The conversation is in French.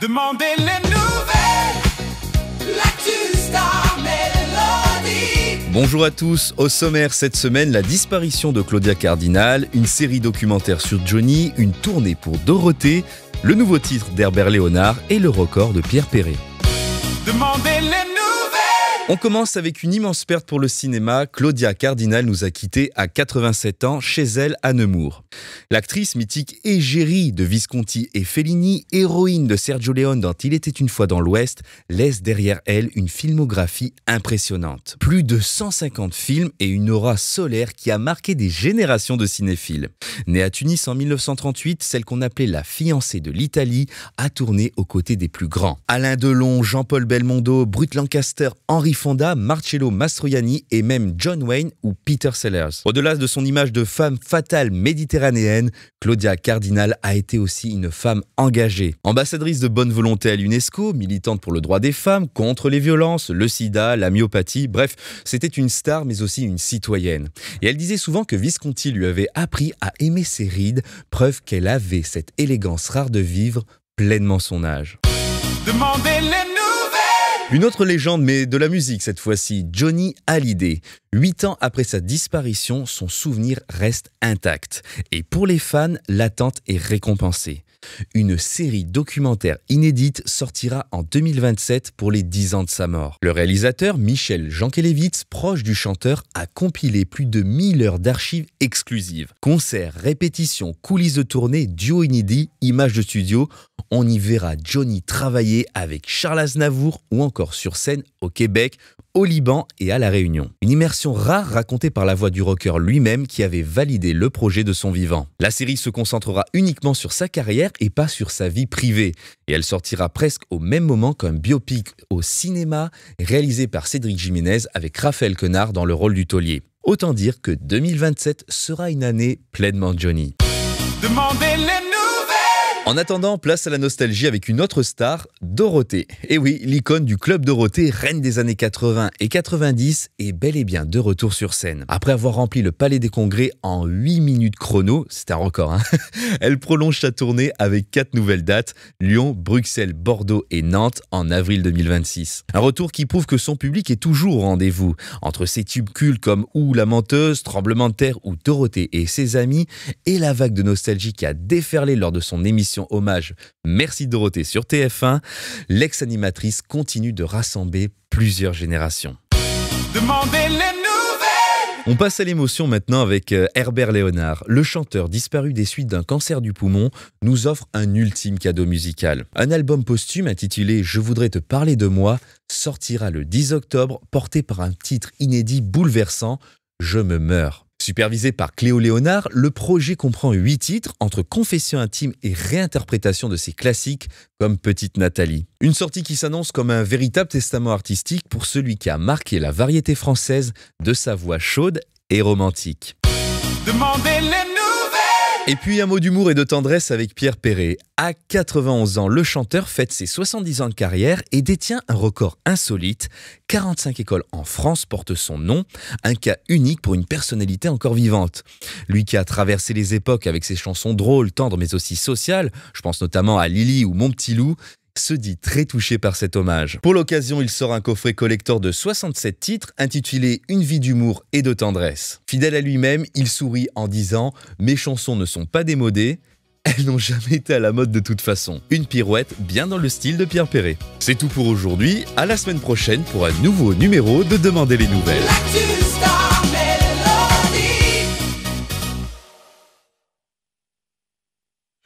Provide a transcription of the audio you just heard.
Demandez les nouvelles, l'actu Star Mélodie. Bonjour à tous, au sommaire cette semaine, la disparition de Claudia Cardinal, une série documentaire sur Johnny, une tournée pour Dorothée, le nouveau titre d'Herbert Léonard et le record de Pierre Perret. Demandez les nouvelles. On commence avec une immense perte pour le cinéma. Claudia Cardinal nous a quittés à 87 ans chez elle à Nemours. L'actrice mythique égérie de Visconti et Fellini, héroïne de Sergio Leone dans Il était une fois dans l'Ouest, laisse derrière elle une filmographie impressionnante. Plus de 150 films et une aura solaire qui a marqué des générations de cinéphiles. Née à Tunis en 1938, celle qu'on appelait la fiancée de l'Italie a tourné aux côtés des plus grands. Alain Delon, Jean-Paul Belmondo, Burt Lancaster, Henry Fonda, Marcello Mastroianni et même John Wayne ou Peter Sellers. Au-delà de son image de femme fatale méditerranéenne, Claudia Cardinal a été aussi une femme engagée. Ambassadrice de bonne volonté à l'UNESCO, militante pour le droit des femmes, contre les violences, le sida, la myopathie, bref, c'était une star mais aussi une citoyenne. Et elle disait souvent que Visconti lui avait appris à aimer ses rides, preuve qu'elle avait cette élégance rare de vivre pleinement son âge. Demandez les nouvelles. Une autre légende, mais de la musique cette fois-ci, Johnny Hallyday. 8 ans après sa disparition, son souvenir reste intact. Et pour les fans, l'attente est récompensée. Une série documentaire inédite sortira en 2027 pour les 10 ans de sa mort. Le réalisateur Michel Jankelevitz, proche du chanteur, a compilé plus de 1000 heures d'archives exclusives. Concerts, répétitions, coulisses de tournée, duo inédit, images de studio. On y verra Johnny travailler avec Charles Aznavour ou encore sur scène au Québec, au Liban et à La Réunion. Une immersion rare racontée par la voix du rocker lui-même qui avait validé le projet de son vivant. La série se concentrera uniquement sur sa carrière et pas sur sa vie privée. Et elle sortira presque au même moment qu'un biopic au cinéma réalisé par Cédric Jiménez avec Raphaël Quenard dans le rôle du taulier. Autant dire que 2027 sera une année pleinement Johnny. Demandez les nouvelles. En attendant, place à la nostalgie avec une autre star, Dorothée. Et oui, l'icône du Club Dorothée, reine des années 80 et 90, est bel et bien de retour sur scène. Après avoir rempli le Palais des Congrès en 8 minutes chrono, c'est un record, elle prolonge sa tournée avec 4 nouvelles dates, Lyon, Bruxelles, Bordeaux et Nantes en avril 2026. Un retour qui prouve que son public est toujours au rendez-vous. Entre ses tubes cultes comme Ouh la menteuse, Tremblement de terre ou Dorothée et ses amis, et la vague de nostalgie qui a déferlé lors de son émission hommage Merci Dorothée sur TF1, l'ex-animatrice continue de rassembler plusieurs générations. Demandez les nouvelles. On passe à l'émotion maintenant avec Herbert Léonard. Le chanteur disparu des suites d'un cancer du poumon nous offre un ultime cadeau musical. Un album posthume intitulé « Je voudrais te parler de moi » sortira le 10 octobre, porté par un titre inédit bouleversant, « Je me meurs ». Supervisé par Cléo Léonard, le projet comprend 8 titres entre confessions intimes et réinterprétation de ses classiques comme Petite Nathalie. Une sortie qui s'annonce comme un véritable testament artistique pour celui qui a marqué la variété française de sa voix chaude et romantique. Demandez les nouvelles. Et puis un mot d'humour et de tendresse avec Pierre Perret. À 91 ans, le chanteur fête ses 70 ans de carrière et détient un record insolite. 45 écoles en France portent son nom, un cas unique pour une personnalité encore vivante. Lui qui a traversé les époques avec ses chansons drôles, tendres mais aussi sociales, je pense notamment à Lily ou Mon Petit Loup, se dit très touché par cet hommage. Pour l'occasion, il sort un coffret collector de 67 titres intitulé Une vie d'humour et de tendresse. Fidèle à lui-même, il sourit en disant « Mes chansons ne sont pas démodées, elles n'ont jamais été à la mode de toute façon. » Une pirouette bien dans le style de Pierre Perret. C'est tout pour aujourd'hui, à la semaine prochaine pour un nouveau numéro de Demandez les nouvelles.